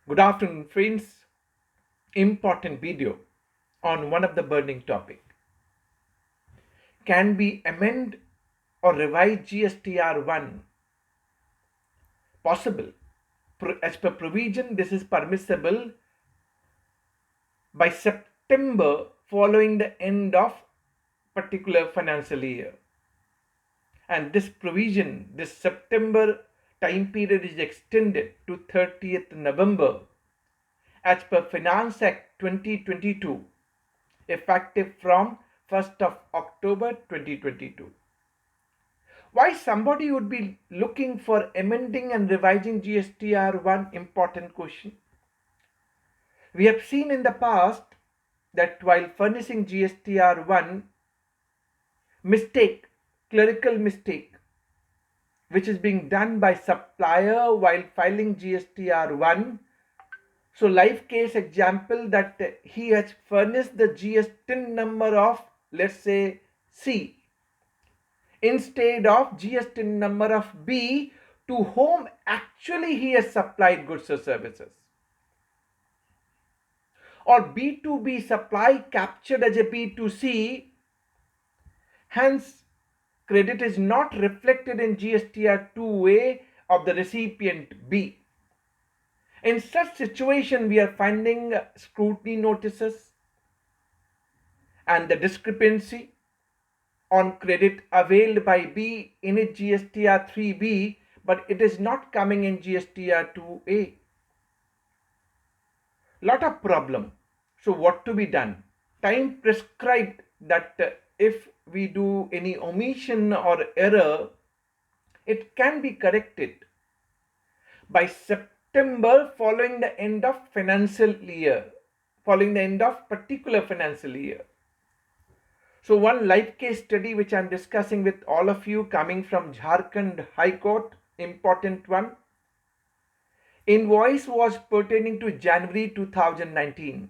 Good afternoon, friends. Important video on one of the burning topic. Can we amend or revise GSTR 1? Possible. As per provision, this is permissible by September following the end of particular financial year. And this provision, this September time period is extended to 30th November as per Finance Act 2022, effective from 1st of October 2022. Why somebody would be looking for amending and revising GSTR 1? Important question. We have seen in the past that while furnishing GSTR 1, clerical mistake, which is being done by supplier while filing GSTR 1. So live case example that he has furnished the GST number of, let's say, C instead of GST number of B, to whom actually he has supplied goods or services. Or B2B supply captured as a B2C, hence credit is not reflected in GSTR 2A of the recipient B. In such situation, we are finding scrutiny notices and the discrepancy on credit availed by B in its GSTR 3B, but it is not coming in GSTR 2A. Lot of problem. So what to be done? Time prescribed that if we do any omission or error, it can be corrected by September following the end of financial year, following the end of particular financial year. So one live case study which I am discussing with all of you coming from Jharkhand High Court, important one. Invoice was pertaining to January 2019.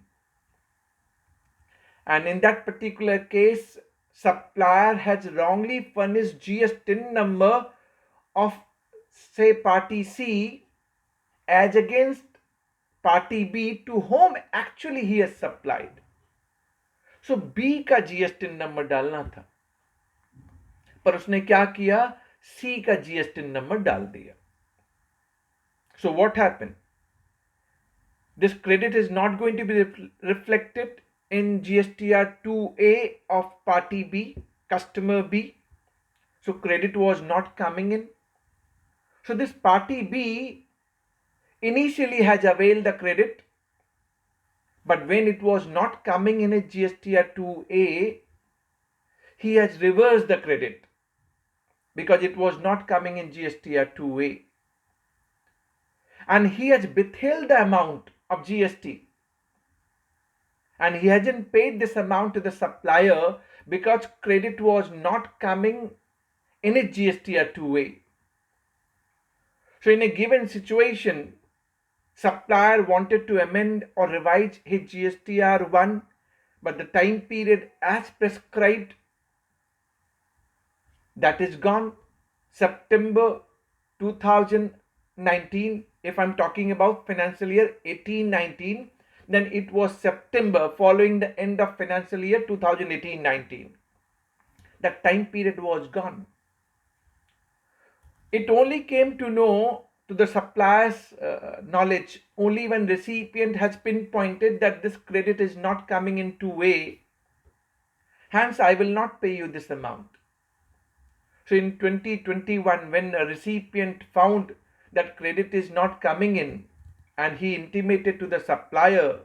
And in that particular case, supplier has wrongly furnished GST number of, say, party C as against party B, to whom actually he has supplied. So B का GST number डालना था, पर उसने क्या किया? C का GST number डाल दिया. So what happened? This credit is not going to be reflected in GSTR 2A of party B, customer B. So credit was not coming in. So this party B initially has availed the credit, but when it was not coming in a GSTR 2A, he has reversed the credit because it was not coming in GSTR 2A. And he has withheld the amount of GST. And he hasn't paid this amount to the supplier because credit was not coming in a GSTR 2A. So in a given situation, supplier wanted to amend or revise his GSTR 1, but the time period as prescribed, that is gone. September 2019, if I'm talking about financial year 18-19, then it was September following the end of financial year 2018-19. That time period was gone. It only came to know to the supplier's knowledge only when recipient has pinpointed that this credit is not coming in 2A. Hence, I will not pay you this amount. So in 2021, when a recipient found that credit is not coming in and he intimated to the supplier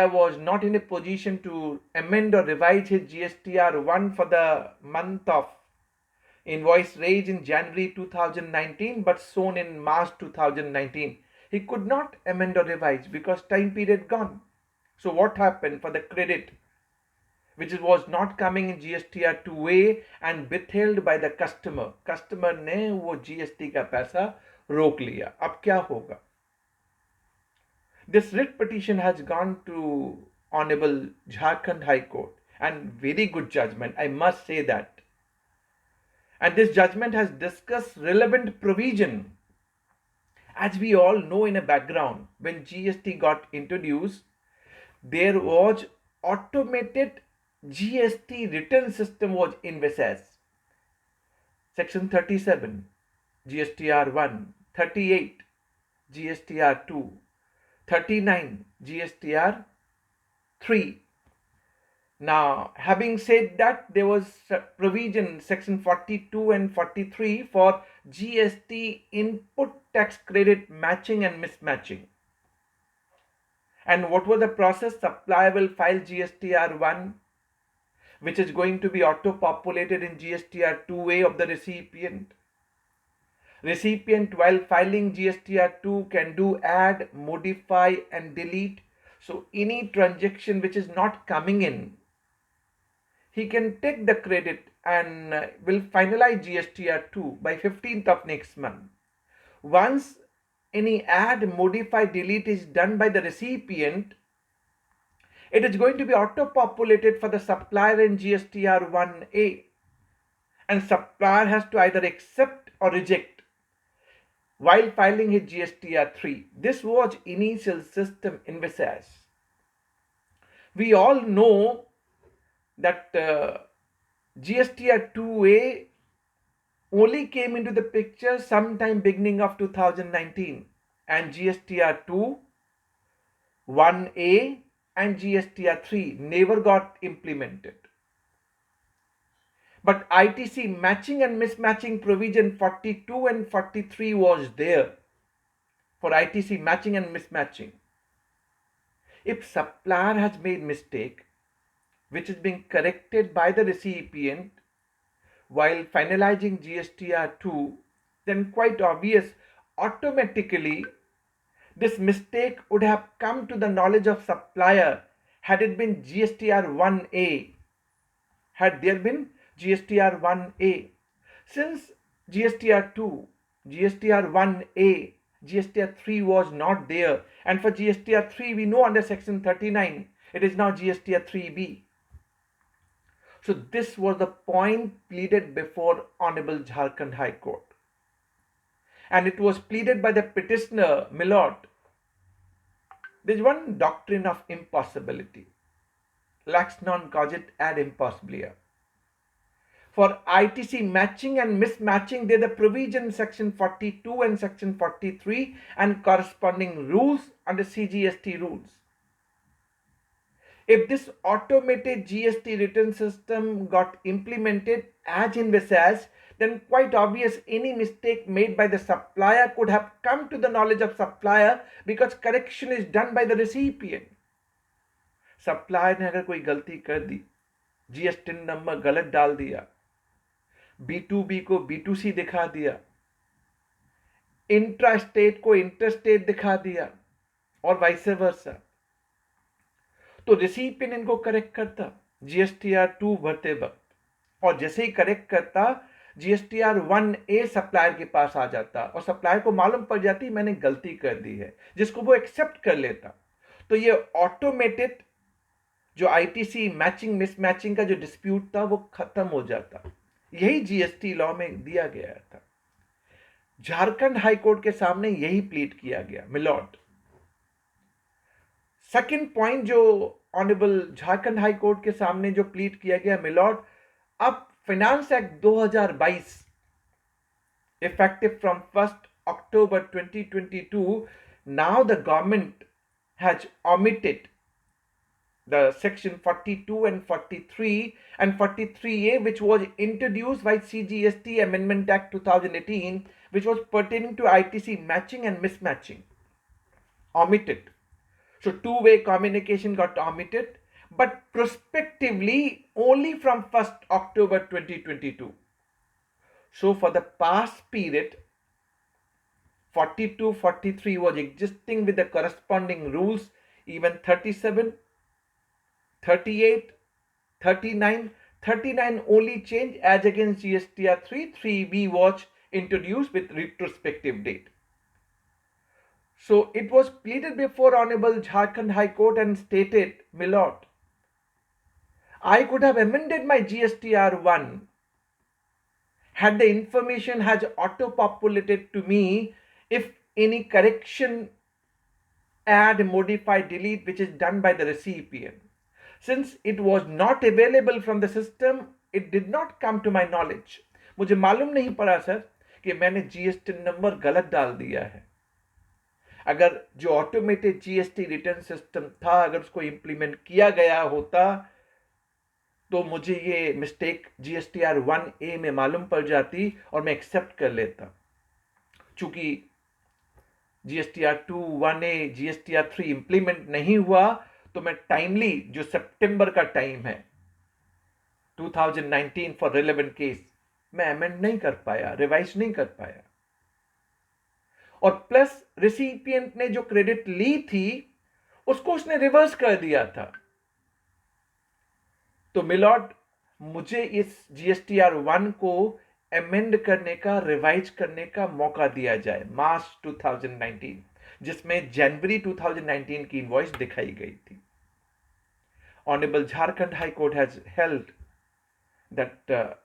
was not in a position to amend or revise his GSTR 1 for the month of invoice raised in January 2019 but shown in March 2019. He could not amend or revise because time period gone. So what happened for the credit which was not coming in GSTR 2A and withheld by the customer? Customer ने वो GST का पैसा रोक लिया. अब क्या होगा? This writ petition has gone to Hon'ble Jharkhand High Court, and very good judgment, I must say that. And this judgment has discussed relevant provision As we all know in a background, when GST got introduced, there was automated GST return system was envisaged. Section 37, GSTR 1, 38, GSTR 2, 39, GSTR 3. Now, having said that, there was provision section 42 and 43 for GST input tax credit matching and mismatching. And what was the process? Supplier will file GSTR 1, which is going to be auto-populated in GSTR 2A of the recipient. Recipient, while filing GSTR 2, can do add, modify and delete. So any transaction which is not coming in, he can take the credit and will finalize GSTR 2 by 15th of next month. Once any add, modify, delete is done by the recipient, it is going to be auto-populated for the supplier in GSTR 1A. And supplier has to either accept or reject while filing his GSTR 3. This was initial system envisaged. We all know that GSTR 2A only came into the picture sometime beginning of 2019, and GSTR 2, 1A and GSTR 3 never got implemented. But ITC matching and mismatching provision 42 and 43 was there for ITC matching and mismatching. If supplier has made mistake, which is being corrected by the recipient while finalizing GSTR 2, then quite obvious, automatically this mistake would have come to the knowledge of supplier had it been GSTR 1A. Had there been GSTR 1A. Since GSTR 2, GSTR 1A, GSTR 3 was not there, and for GSTR 3 we know under section 39 it is now GSTR 3B. So this was the point pleaded before Hon'ble Jharkhand High Court, and it was pleaded by the petitioner, Milord. There is one doctrine of impossibility. Lax non cogit ad impossibilia. For ITC matching and mismatching, there is a provision section 42 and section 43 and corresponding rules under CGST rules. If this automated GST return system got implemented as envisaged, then quite obvious any mistake made by the supplier could have come to the knowledge of supplier because correction is done by the recipient. Supplier ने अगर कोई गलती कर दी, GST number गलत डाल दिया, B2B को B2C दिखा दिया, इंट्रा स्टेट को इंटर स्टेट दिखा दिया और वाइस वर्सा, तो रिसिपिएंट इनको करेक्ट करता GSTR 2 भरते वक्त, और जैसे ही करेक्ट करता GSTR 1A सप्लायर के पास आ जाता और सप्लायर को मालूम पड़ जाती मैंने गलती कर दी है, जिसको वो एक्सेप्ट कर लेता। तो ये ऑटोमेटेड जो ITC मैचिंग मिसमैचिंग का जो डिस्प्यूट था वो खत्म हो जाता। यही GST लॉ में दिया गया था। झारखंड हाई कोर्ट के सामने यही प्लीड किया गया मिलॉर्ड। सेकंड पॉइंट जो ऑनरेबल झारखंड हाई कोर्ट के सामने जो प्लीड किया गया मिलॉर्ड, अब finance act 2022 effective from 1st October 2022, now the government has omitted the section 42 and 43 and 43A, which was introduced by CGST Amendment Act 2018, which was pertaining to ITC matching and mismatching. Omitted. So two-way communication got omitted, but prospectively only from 1st October 2022. So for the past period, 42, 43 was existing with the corresponding rules, even 37, 38, 39, 39 only changed as against GSTR 3, 3B was introduced with retrospective date. So it was pleaded before Honorable Jharkhand High Court and stated, Milord, I could have amended my GSTR 1 had the information has auto-populated to me if any correction, add, modify, delete, which is done by the recipient. Since it was not available from the system, it did not come to my knowledge. मुझे मालूम नहीं पड़ा sir कि मैंने GST number गलत डाल दिया है. अगर जो ऑटोमेटेड जीएसटी रिटर्न सिस्टम था, अगर उसको इंप्लीमेंट किया गया होता तो मुझे ये मिस्टेक GSTR 1A में मालूम पड़ जाती और मैं एक्सेप्ट कर लेता. चूंकि GSTR 2, 1A, GSTR 3 इंप्लीमेंट नहीं हुआ, तो मैं टाइमली जो सितंबर का टाइम है 2019 फॉर रिलेवेंट केस, मैं अमेंड नहीं कर पाया, रिवाइज नहीं कर पाया. और प्लस रिसिपिएंट ने जो क्रेडिट ली थी उसको उसने रिवर्स कर दिया था. तो मिलॉर्ड, मुझे इस GSTR 1 को अमेंड करने का, रिवाइज करने का मौका दिया जाए मार्च 2019, जिसमें जनवरी 2019 की इनवॉइस दिखाई गई थी. Hon'ble Jharkhand High Court has held that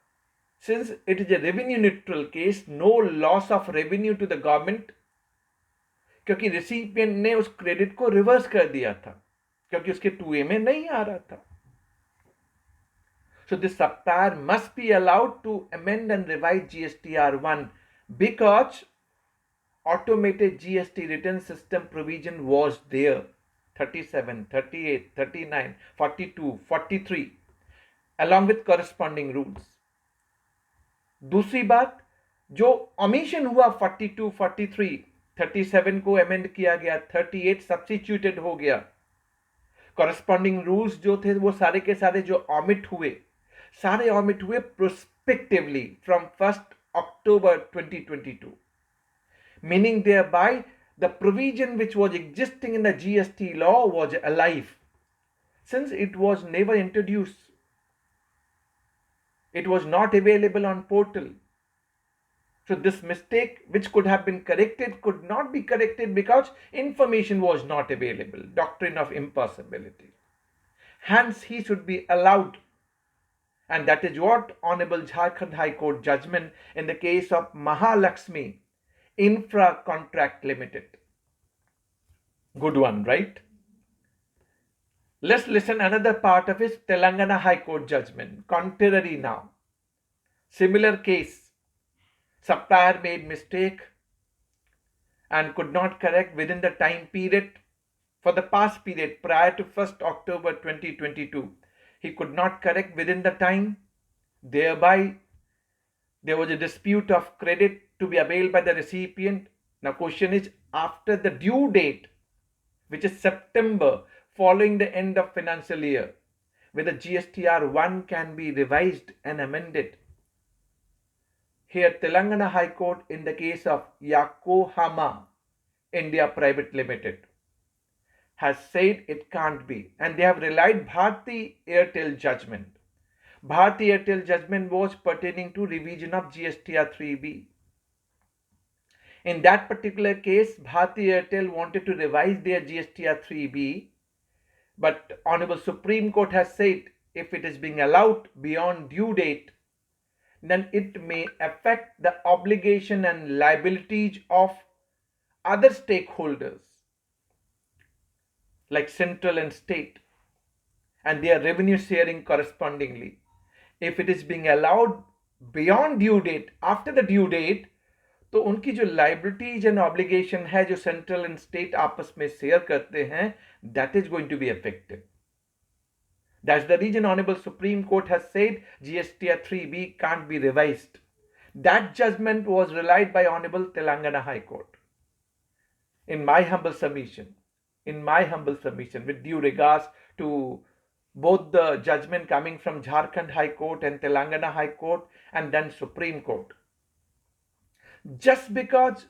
since it is a revenue neutral case, no loss of revenue to the government, क्योंकि रिसिपिएंट ने उस क्रेडिट को रिवर्स कर दिया था क्योंकि उसके 2A में नहीं आ रहा था. So this supplier must be allowed to amend and revise GSTR 1 because automated GST return system provision was there. 37, 38, 39, 42, 43 along with corresponding rules. दूसरी बात, जो omission हुआ 42, 43, 37 को amend किया गया, 38 substituted हो गया. Corresponding rules जो थे वो सारे के सारे जो omit हुए, सारे omit हुए prospectively from 1st October 2022, meaning thereby the provision which was existing in the GST law was alive. Since it was never introduced, it was not available on portal. So this mistake which could have been corrected could not be corrected because information was not available. Doctrine of impossibility. Hence he should be allowed. And that is what Hon'ble Jharkhand High Court judgment in the case of MAHALAXMI INFRA Contract Limited. Good one, right? Let's listen another part of his Telangana High Court judgment. Contrary now. Similar case. Supplier made mistake and could not correct within the time period for the past period prior to 1st October 2022. He could not correct within the time. Thereby, there was a dispute of credit to be availed by the recipient. Now, question is, after the due date, which is September, following the end of financial year, whether GSTR 1 can be revised and amended. Here, Telangana High Court in the case of YOKOHAMA India Private Limited has said it can't be, and they have relied Bharti Airtel judgment. Bharti Airtel judgment was pertaining to revision of GSTR 3B. In that particular case, Bharti Airtel wanted to revise their GSTR 3B, but Honorable Supreme Court has said if it is being allowed beyond due date, then it may affect the obligation and liabilities of other stakeholders like central and state, and their revenue sharing correspondingly. If it is being allowed beyond due date, after the due date, तो उनकी जो liabilities and obligation है जो central and state आपस में share करते हैं, that is going to be affected. That's the reason Honorable Supreme Court has said GSTR 3B can't be revised. That judgment was relied by Honorable Telangana High Court. In my humble submission, with due regards to both the judgment coming from Jharkhand High Court and Telangana High Court and then Supreme Court. Just because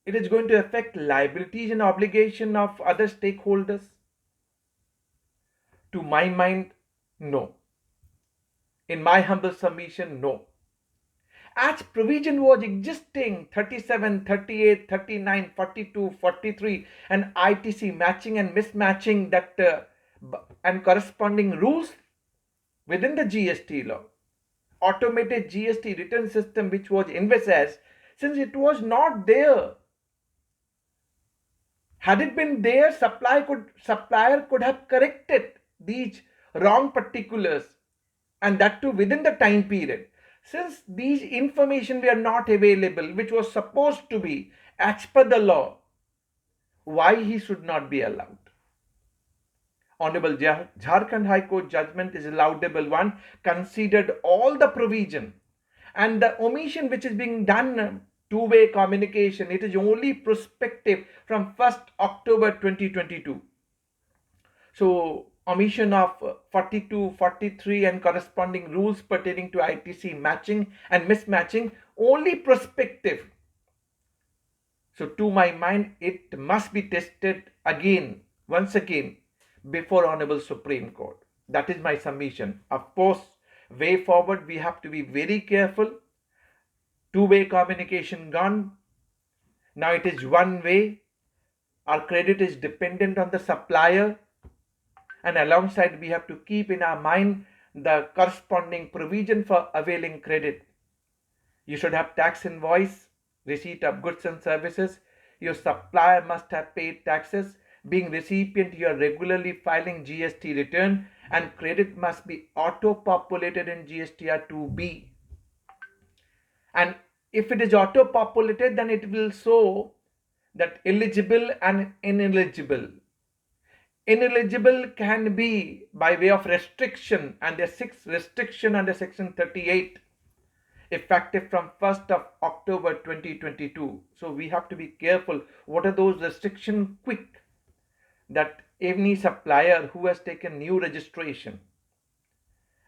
it is going to affect liabilities and obligation of other stakeholders? To my mind, no. In my humble submission, no. As provision was existing 37, 38, 39, 42, 43 and ITC matching and mismatching that and corresponding rules within the GST law. Automated GST return system which was envisaged, since it was not there, Had it been there, supplier could have corrected these wrong particulars, and that too within the time period. Since these information were not available, which was supposed to be as per the law, why he should not be allowed? Honorable Jharkhand High Court judgment is a laudable one, considered all the provision, and the omission which is being done, two-way communication, it is only prospective from 1st October 2022. So omission of 42, 43 and corresponding rules pertaining to ITC matching and mismatching, only prospective. So to my mind, it must be tested again, once again, before Honorable Supreme Court. That is my submission. Of course, way forward, we have to be very careful. Two-way communication gone. Now it is one way. Our credit is dependent on the supplier. And alongside, we have to keep in our mind the corresponding provision for availing credit. You should have tax invoice, receipt of goods and services. Your supplier must have paid taxes. Being recipient, you are regularly filing GST return, and credit must be auto-populated in GSTR 2B. And if it is auto-populated, then it will show that eligible and ineligible. Ineligible can be by way of restriction, and the 6th restriction under section 38, effective from 1st of October 2022. So we have to be careful. What are those restrictions? Quick. That any supplier who has taken new registration,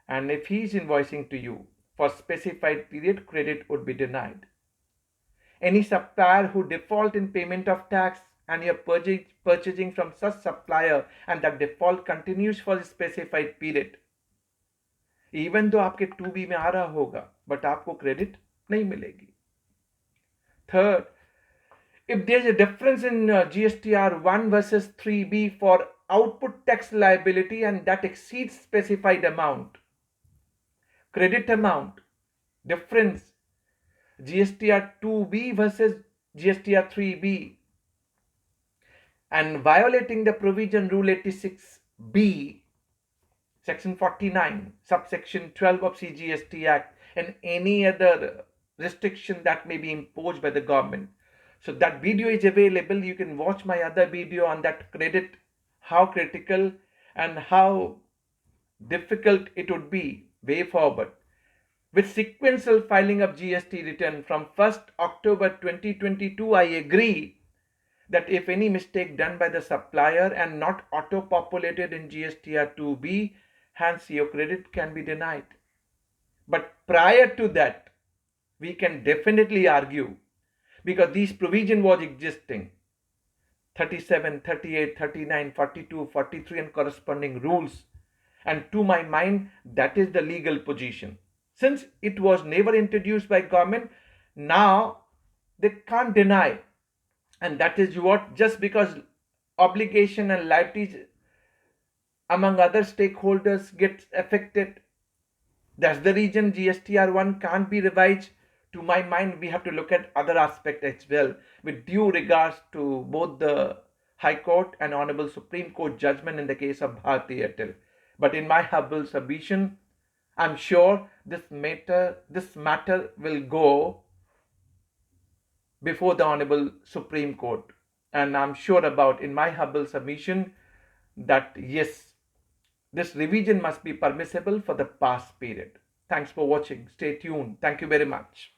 and if he is invoicing to you for specified period, credit would be denied. Any supplier who default in payment of tax, and you're purchasing from such supplier and that default continues for a specified period, even though आपके 2B में आ रहा होगा, but आपको credit नहीं मिलेगी. Third, if there is a difference in GSTR 1 versus 3B for output tax liability and that exceeds specified amount, credit amount, difference, GSTR 2B versus GSTR 3B, and violating the provision Rule 86B, Section 49, subsection 12 of CGST Act, and any other restriction that may be imposed by the government. So that video is available. You can watch my other video on that credit, how critical and how difficult it would be way forward. With sequential filing of GST return from 1st October 2022, I agree that if any mistake done by the supplier and not auto-populated in GSTR 2B, hence your credit can be denied. But prior to that, we can definitely argue, because these provision was existing, 37, 38, 39, 42, 43 and corresponding rules. And to my mind, that is the legal position. Since it was never introduced by government, now they can't deny. And that is what, just because obligation and liabilities among other stakeholders gets affected, that's the reason GSTR 1 can't be revised. To my mind, we have to look at other aspects as well, with due regards to both the High Court and Honorable Supreme Court judgment in the case of Bharti Airtel. But in my humble submission, I'm sure this matter will go before the Honorable Supreme Court. And I'm sure about, in my humble submission, that yes, this revision must be permissible for the past period. Thanks for watching. Stay tuned. Thank you very much.